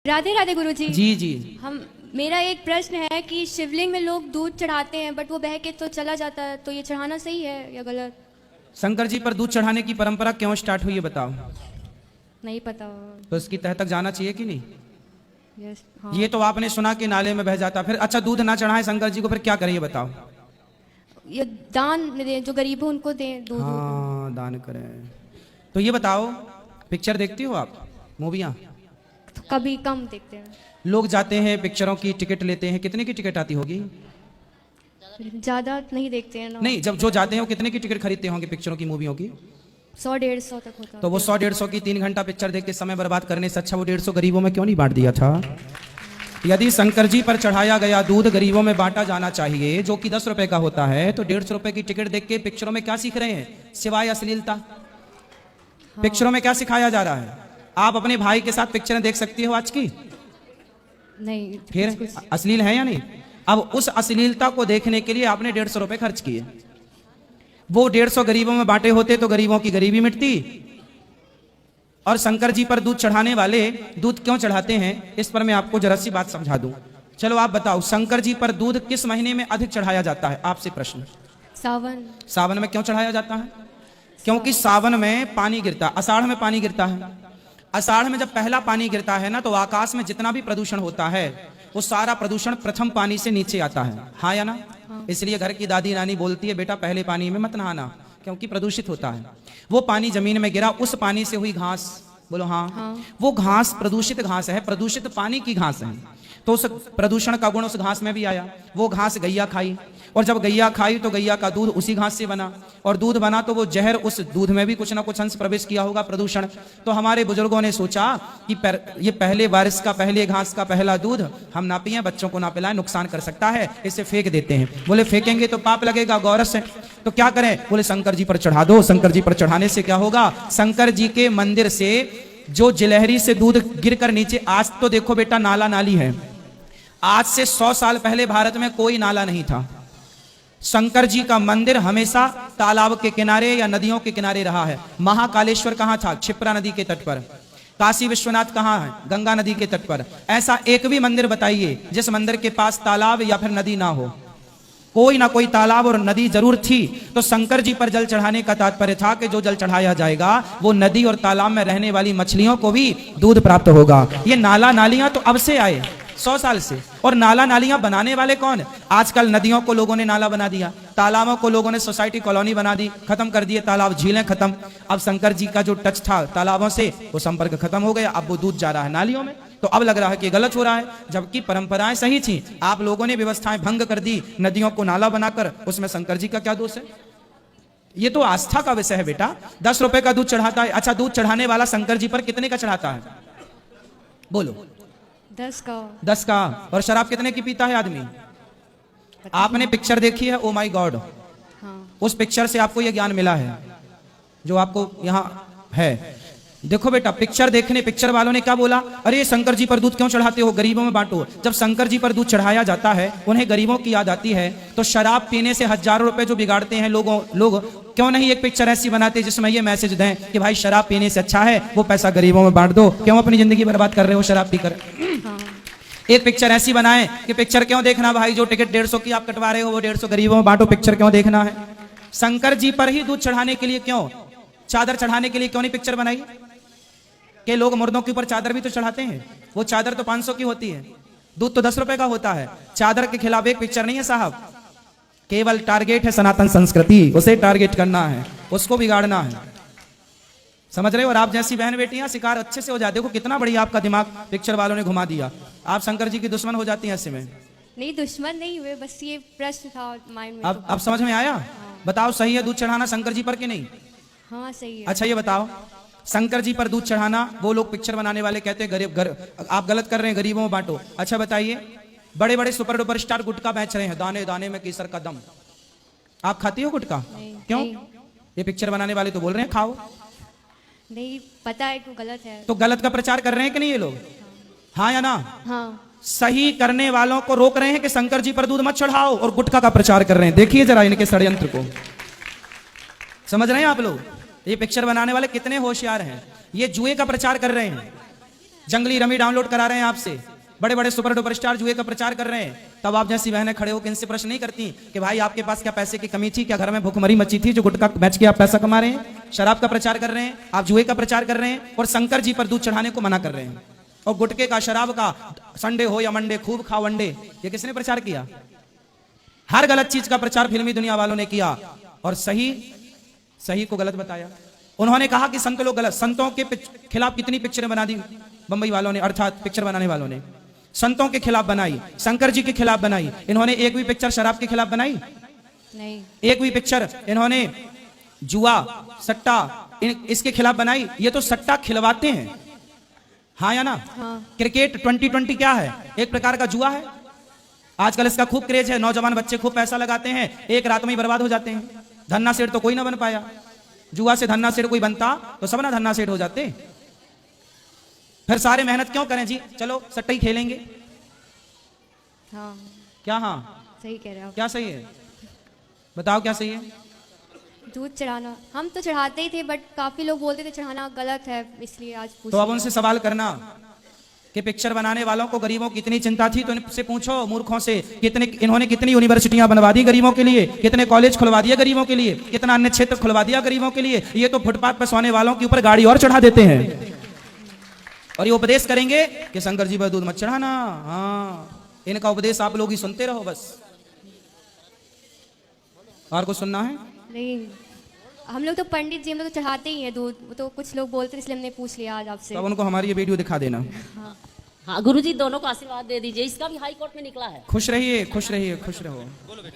राधे राधे गुरुजी। जी जी। मेरा एक प्रश्न है कि शिवलिंग में लोग दूध चढ़ाते हैं बट वो बह के तो चला जाता है, तो ये चढ़ाना सही है या गलत? शंकर जी पर दूध चढ़ाने की परंपरा क्यों स्टार्ट हुई है बताओ? नहीं पता। तो इसकी तह तक जाना चाहिए कि नहीं? यस हाँ। ये तो आपने सुना कि नाले में बह जाता, फिर अच्छा दूध ना चढ़ाए शंकर जी को, फिर क्या करें बताओ? ये दान में दें, जो गरीब हो उनको दें दूध। हाँ दान करें। तो ये बताओ, पिक्चर देखती हो आप, मूवियाँ? तो कभी कम देखते हैं। लोग जाते हैं पिक्चरों की टिकट लेते हैं, कितने की टिकट आती होगी? ज्यादा नहीं देखते हैं ना। नहीं, जब जो जाते हैं वो कितने की टिकट खरीदते होंगे पिक्चरों की, मूवियों की? 100-150 तक होता है। तो वो 100-150 की 3 घंटा पिक्चर देख के समय बर्बाद करने से अच्छा वो 150 गरीबों में क्यों नहीं बांट दिया था? यदि शंकर जी पर चढ़ाया गया दूध गरीबों में बांटा जाना चाहिए, जो कि 10 रुपए का होता है, तो 150 रुपए की टिकट देख के पिक्चरों में क्या सीख रहे हैं सिवाय अश्लीलता? हाँ। पिक्चरों में क्या सिखाया जा रहा है? आप अपने भाई के साथ पिक्चरें देख सकती हो आज की? नहीं। फिर अश्लील है या नहीं? अब उस अश्लीलता को देखने के लिए आपने 150 रुपए खर्च किए। वो 150 गरीबों में बांटे होते तो गरीबों की गरीबी मिटती। और शंकर जी पर दूध चढ़ाने वाले दूध क्यों चढ़ाते हैं, इस पर मैं आपको जरा सी बात समझा दूं। चलो आप बताओ, शंकर जी पर दूध किस महीने में अधिक चढ़ाया जाता है? आपसे प्रश्न। सावन। सावन में क्यों चढ़ाया जाता है? क्योंकि सावन में पानी गिरता, आषाढ़ में पानी गिरता है। आषाढ़ में जब पहला पानी गिरता है ना, तो आकाश में जितना भी प्रदूषण होता है वो सारा प्रदूषण प्रथम पानी से नीचे आता है, हाँ या ना? हाँ। इसलिए घर की दादी नानी बोलती है बेटा पहले पानी में मत नहाना, क्योंकि प्रदूषित होता है। वो पानी जमीन में गिरा, उस पानी से हुई घास, बोलो हाँ, हाँ। वो घास प्रदूषित घास है, प्रदूषित पानी की घास है, तो उस प्रदूषण का गुण उस घास में भी आया। वो घास गैया खाई, और जब गैया खाई तो गैया का दूध उसी घास से बना, और दूध बना तो वो जहर उस दूध में भी कुछ ना कुछ अंश प्रवेश किया होगा, प्रदूषण। तो हमारे बुजुर्गों ने सोचा कि ये पहले बारिश का, पहले घास का पहला दूध हम ना पिए, बच्चों को ना पिलाएं, नुकसान कर सकता है, इसे फेंक देते हैं। बोले फेंकेंगे तो पाप लगेगा, गौरस है, तो क्या करें? बोले शंकर जी पर चढ़ा दो। शंकर जी पर चढ़ाने से क्या होगा? शंकर जी के मंदिर से जो जिलहरी से दूध गिरकर नीचे, आज तो देखो बेटा नाला नाली है, आज से 100 साल पहले भारत में कोई नाला नहीं था। शंकर जी का मंदिर हमेशा तालाब के किनारे या नदियों के किनारे रहा है। महाकालेश्वर कहां था? क्षिप्रा नदी के तट पर। काशी विश्वनाथ कहां है? गंगा नदी के तट पर। ऐसा एक भी मंदिर बताइए जिस मंदिर के पास तालाब या फिर नदी ना हो। कोई ना कोई तालाब और नदी जरूर थी। तो शंकर जी पर जल चढ़ाने का तात्पर्य था कि जो जल चढ़ाया जाएगा वो नदी और तालाब में रहने वाली मछलियों को भी दूध प्राप्त होगा। ये नाला नालियां तो अब से आए, 100 साल से। और नाला नालियां बनाने वाले कौन? आजकल नदियों को लोगों ने नाला बना दिया, तालाबों को लोगों ने सोसाइटी कॉलोनी बना दी, खत्म कर दिए तालाब, झीलें खत्म। अब शंकर जी का जो टच था तालाबों से, वो संपर्क खत्म हो गया, अब वो दूध जा रहा है नालियों में। तो अब लग रहा है कि गलत हो रहा है, जबकि परंपराएं सही थी। आप लोगों ने व्यवस्थाएं भंग कर दी, नदियों को नाला बनाकर, उसमें शंकर जी का क्या दोष है? ये तो आस्था का विषय है बेटा। 10 रुपए का दूध चढ़ाता है, अच्छा दूध चढ़ाने वाला शंकर जी पर कितने का चढ़ाता है? बोलो। 10 का। 10 का। और शराब कितने की पीता है आदमी? आपने पिक्चर देखी है ओ माई गॉड? हाँ। उस पिक्चर से आपको यह ज्ञान मिला है जो आपको यहाँ है। देखो बेटा, पिक्चर देखने, पिक्चर वालों ने क्या बोला? अरे शंकर जी पर दूध क्यों चढ़ाते हो, गरीबों में बांटो। जब शंकर जी पर दूध चढ़ाया जाता है, उन्हें गरीबों की याद आती है, तो शराब पीने से हजारों रुपए जो बिगाड़ते हैं लोग क्यों नहीं एक पिक्चर ऐसी बनाते जिसमें ये मैसेज दें कि भाई शराब पीने से अच्छा है वो पैसा गरीबों में बांट दो, क्यों अपनी जिंदगी बर्बाद कर रहे हो शराब पीकर? हाँ। एक पिक्चर ऐसी बनाए कि पिक्चर क्यों देखना भाई, जो टिकट 150 की आप कटवा रहे हो वो 150 गरीबों में बांटो, पिक्चर क्यों देखना है? शंकर जी पर ही दूध चढ़ाने के लिए क्यों, चादर चढ़ाने के लिए क्यों नहीं पिक्चर बनाई? कि लोग मुर्दों के ऊपर चादर भी तो चढ़ाते हैं, वो चादर तो 500 की होती है, दूध तो 10 रुपए का होता है। चादर के खिलाफ एक पिक्चर नहीं है साहब, केवल टारगेट है सनातन संस्कृति, उसे टारगेट करना है, उसको बिगाड़ना है, समझ रहे हो? और आप जैसी बहन बेटियां शिकार अच्छे से हो जाते। देखो कितना बढ़िया आपका दिमाग पिक्चर वालों ने घुमा दिया, आप शंकर जी की दुश्मन हो जाती हैं ऐसे में। नहीं दुश्मन नहीं हुए, बस ये प्रश्न था माइंड में। अब समझ में आया? हाँ। बताओ सही है दूध चढ़ाना शंकर जी पर कि नहीं? हाँ सही है। अच्छा ये बताओ, शंकर जी पर दूध चढ़ाना, वो लोग पिक्चर बनाने वाले कहते हैं गरीब आप गलत कर रहे हैं, गरीबों में बांटो। अच्छा बताइए, बड़े बड़े सुपर डुपर स्टार गुटखा बेच रहे हैं, दाने दाने में केसर का दम, आप खाती हो गुटखा? क्यों? ये पिक्चर बनाने वाले तो बोल रहे हैं खाओ। नहीं पता है कि गलत है। तो गलत का प्रचार कर रहे हैं कि नहीं ये लोग? हाँ या ना? हाँ। सही करने वालों को रोक रहे हैं कि शंकर जी पर दूध मत चढ़ाओ, और गुटखा का प्रचार कर रहे हैं। देखिए जरा इनके षड्यंत्र को, समझ रहे हैं आप लोग? ये पिक्चर बनाने वाले कितने होशियार हैं। ये जुए का प्रचार कर रहे हैं, जंगली रमी डाउनलोड करा रहे हैं आपसे, बड़े बड़े सुपर डुपर स्टार जुए का प्रचार कर रहे हैं, तब आप जैसी बहनें खड़े होकर इनसे प्रश्न नहीं करती कि भाई आपके पास क्या पैसे की कमी थी, क्या घर में भूखमरी मची थी जो गुटखा बेच के आप पैसा कमा रहे हैं, शराब का प्रचार कर रहे हैं, आप जुए का प्रचार कर रहे हैं और शंकर जी पर दूध चढ़ाने को मना कर रहे हैं। और गुटके का, शराब का, संडे हो या मंडे खूब खाओ अंडे, ये किसने प्रचार किया? हर गलत चीज का प्रचार फिल्मी दुनिया वालों ने किया और सही को गलत बताया। उन्होंने कहा कि संत लोग गलत, संतों के खिलाफ कितनी पिक्चरें बना दी बंबई वालों ने, अर्थात पिक्चर बनाने वालों ने संतों के खिलाफ बनाई, शंकर जी के खिलाफ बनाई। इन्होंने एक भी पिक्चर शराब के खिलाफ बनाई नहीं, एक भी पिक्चर इन्होंने जुआ सट्टा इसके खिलाफ बनाई? ये तो सट्टा खिलवाते हैं, हाँ या ना? हाँ। क्रिकेट 2020 क्या है? एक प्रकार का जुआ है। आजकल इसका खूब क्रेज है, नौजवान बच्चे खूब पैसा लगाते हैं, एक रात में ही बर्बाद हो जाते हैं। धन्ना सेठ तो कोई ना बन पाया, जुआ से धन्ना सेठ कोई बनता तो सब ना धन्ना सेठ हो जाते। फिर सारे मेहनत क्यों करें जी, चलो सट्टा ही खेलेंगे। हाँ क्या? हाँ सही कह रहे हो आप। क्या सही है, बताओ क्या सही है? दूध चढ़ाना हम तो चढ़ाते ही थे, बट काफी लोग बोलते थे चढ़ाना गलत है, इसलिए आज पूछ तो अब उनसे सवाल करना कि पिक्चर बनाने वालों को गरीबों की इतनी चिंता थी तो इनसे पूछो मूर्खों से, इन्होंने कितनी यूनिवर्सिटियां बनवा दी गरीबों के लिए, कितने कॉलेज खुलवा दिए गरीबों के लिए, कितना अन्य क्षेत्र खुलवा दिया गरीबों के लिए। ये तो फुटपाथ पर सोने वालों के ऊपर गाड़ी और चढ़ा देते हैं और ये उपदेश करेंगे कि शंकर जी पर दूध मत चढ़ाना। हाँ, इनका उपदेश आप लोग ही सुनते रहो बस, और कुछ सुनना है? नहीं, हम लोग तो पंडित जी, हम लोग तो चढ़ाते ही हैं दूध, वो तो कुछ लोग बोलते हैं इसलिए हमने पूछ लिया आज आपसे। तो अब उनको हमारी ये वीडियो दिखा देना। हाँ गुरुजी, दोनों को आशीर्वाद दे दीजिए, इसका भी हाई कोर्ट में निकला है। खुश रहिए, खुश रहिए, खुश रहो।